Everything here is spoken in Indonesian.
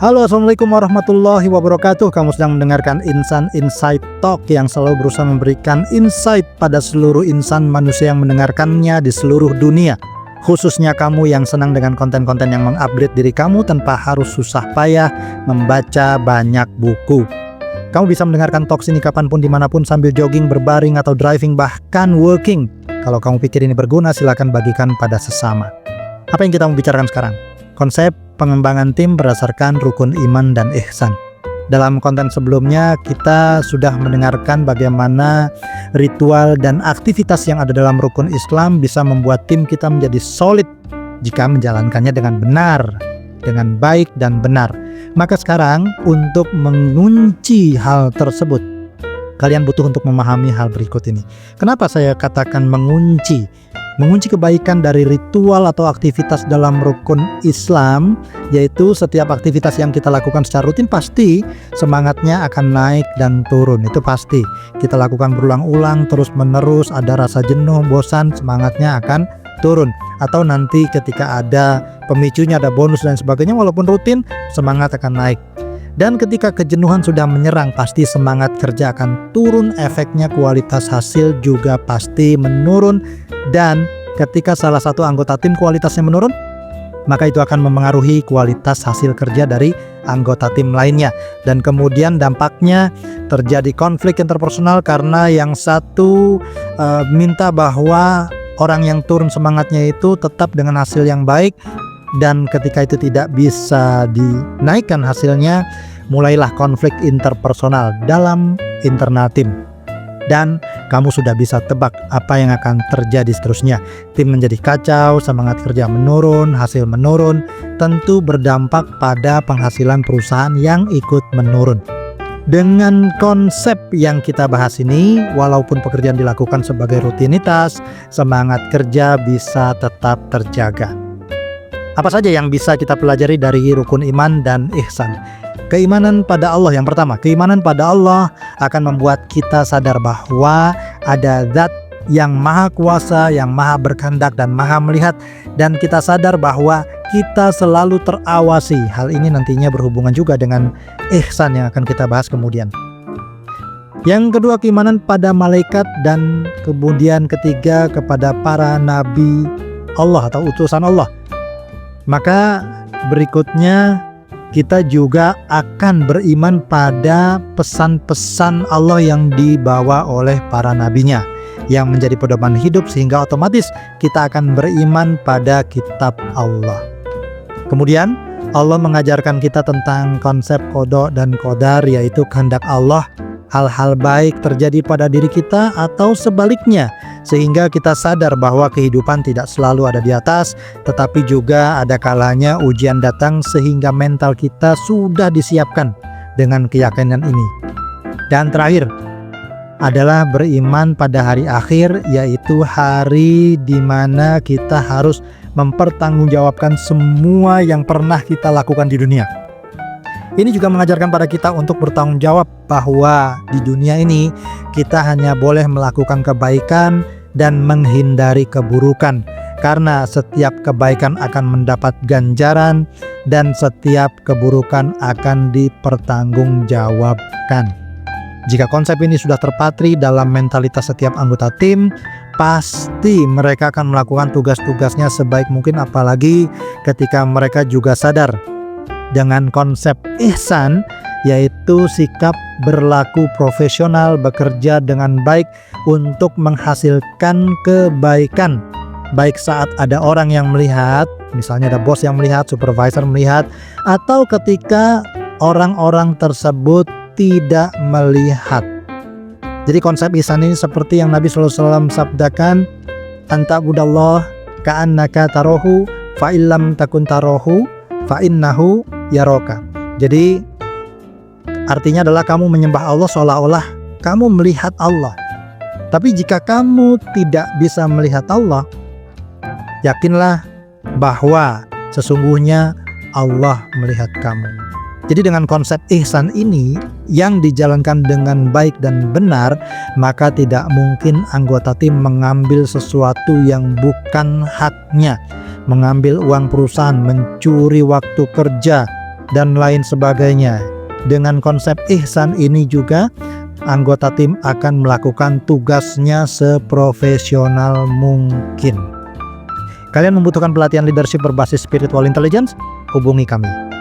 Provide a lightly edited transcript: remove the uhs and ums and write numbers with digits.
Halo, assalamualaikum warahmatullahi wabarakatuh. Kamu sedang mendengarkan Insan Insight Talk yang selalu berusaha memberikan insight pada seluruh insan manusia yang mendengarkannya di seluruh dunia. Khususnya kamu yang senang dengan konten-konten yang mengupgrade diri kamu tanpa harus susah payah membaca banyak buku. Kamu bisa mendengarkan talks ini kapanpun, dimanapun, sambil jogging, berbaring, atau driving, bahkan working. Kalau kamu pikir ini berguna, silakan bagikan pada sesama. Apa yang kita mau bicarakan sekarang? Konsep pengembangan tim berdasarkan rukun iman dan ihsan. Dalam konten sebelumnya kita sudah mendengarkan bagaimana ritual dan aktivitas yang ada dalam rukun Islam bisa membuat tim kita menjadi solid jika menjalankannya dengan benar, dengan baik dan benar. Maka sekarang untuk mengunci hal tersebut, kalian butuh untuk memahami hal berikut ini. Kenapa saya katakan mengunci? Mengunci kebaikan dari ritual atau aktivitas dalam rukun Islam, yaitu setiap aktivitas yang kita lakukan secara rutin pasti semangatnya akan naik dan turun. Itu pasti. Kita lakukan berulang-ulang, terus menerus, ada rasa jenuh, bosan, semangatnya akan turun. Atau nanti ketika ada pemicunya, ada bonus dan sebagainya, walaupun rutin, semangat akan naik. Dan ketika kejenuhan sudah menyerang, pasti semangat kerja akan turun, efeknya kualitas hasil juga pasti menurun. Dan ketika salah satu anggota tim kualitasnya menurun, maka itu akan memengaruhi kualitas hasil kerja dari anggota tim lainnya. Dan kemudian dampaknya terjadi konflik interpersonal karena yang satu minta bahwa orang yang turun semangatnya itu tetap dengan hasil yang baik. Dan ketika itu tidak bisa dinaikkan hasilnya, mulailah konflik interpersonal dalam internal tim. Dan kamu sudah bisa tebak apa yang akan terjadi seterusnya. Tim menjadi kacau, semangat kerja menurun, hasil menurun, tentu berdampak pada penghasilan perusahaan yang ikut menurun. Dengan konsep yang kita bahas ini, walaupun pekerjaan dilakukan sebagai rutinitas, semangat kerja bisa tetap terjaga. Apa saja yang bisa kita pelajari dari rukun iman dan ihsan? Keimanan pada Allah yang pertama. Keimanan pada Allah akan membuat kita sadar bahwa ada zat yang maha kuasa, yang maha berkehendak dan maha melihat. Dan kita sadar bahwa kita selalu terawasi. Hal ini nantinya berhubungan juga dengan ihsan yang akan kita bahas kemudian. Yang kedua, keimanan pada malaikat. Dan kemudian ketiga, kepada para nabi Allah atau utusan Allah. Maka berikutnya kita juga akan beriman pada pesan-pesan Allah yang dibawa oleh para nabinya, yang menjadi pedoman hidup, sehingga otomatis kita akan beriman pada kitab Allah. Kemudian Allah mengajarkan kita tentang konsep qada dan qadar, yaitu kehendak Allah, hal-hal baik terjadi pada diri kita atau sebaliknya, sehingga kita sadar bahwa kehidupan tidak selalu ada di atas, tetapi juga ada kalanya ujian datang sehingga mental kita sudah disiapkan dengan keyakinan ini. Dan terakhir adalah beriman pada hari akhir, yaitu hari di mana kita harus mempertanggungjawabkan semua yang pernah kita lakukan di dunia. Ini juga mengajarkan pada kita untuk bertanggung jawab bahwa di dunia ini kita hanya boleh melakukan kebaikan dan menghindari keburukan. Karena setiap kebaikan akan mendapat ganjaran dan setiap keburukan akan dipertanggungjawabkan. Jika konsep ini sudah terpatri dalam mentalitas setiap anggota tim, pasti mereka akan melakukan tugas-tugasnya sebaik mungkin, apalagi ketika mereka juga sadar dengan konsep ihsan, yaitu sikap berlaku profesional, bekerja dengan baik untuk menghasilkan kebaikan. Baik saat ada orang yang melihat, misalnya ada bos yang melihat, supervisor melihat, atau ketika orang-orang tersebut tidak melihat. Jadi konsep ihsan ini seperti yang Nabi SAW sabdakan, anta'budallah ka'annaka tarohu fa'illam takun tarohu fa'innahu yaroka. Jadi artinya adalah kamu menyembah Allah seolah-olah kamu melihat Allah. Tapi jika kamu tidak bisa melihat Allah, yakinlah bahwa sesungguhnya Allah melihat kamu. Jadi dengan konsep ihsan ini yang dijalankan dengan baik dan benar, maka tidak mungkin anggota tim mengambil sesuatu yang bukan haknya, mengambil uang perusahaan, mencuri waktu kerja, dan lain sebagainya. Dengan konsep ihsan ini juga anggota tim akan melakukan tugasnya seprofesional mungkin. Kalian membutuhkan pelatihan leadership berbasis spiritual intelligence? Hubungi kami.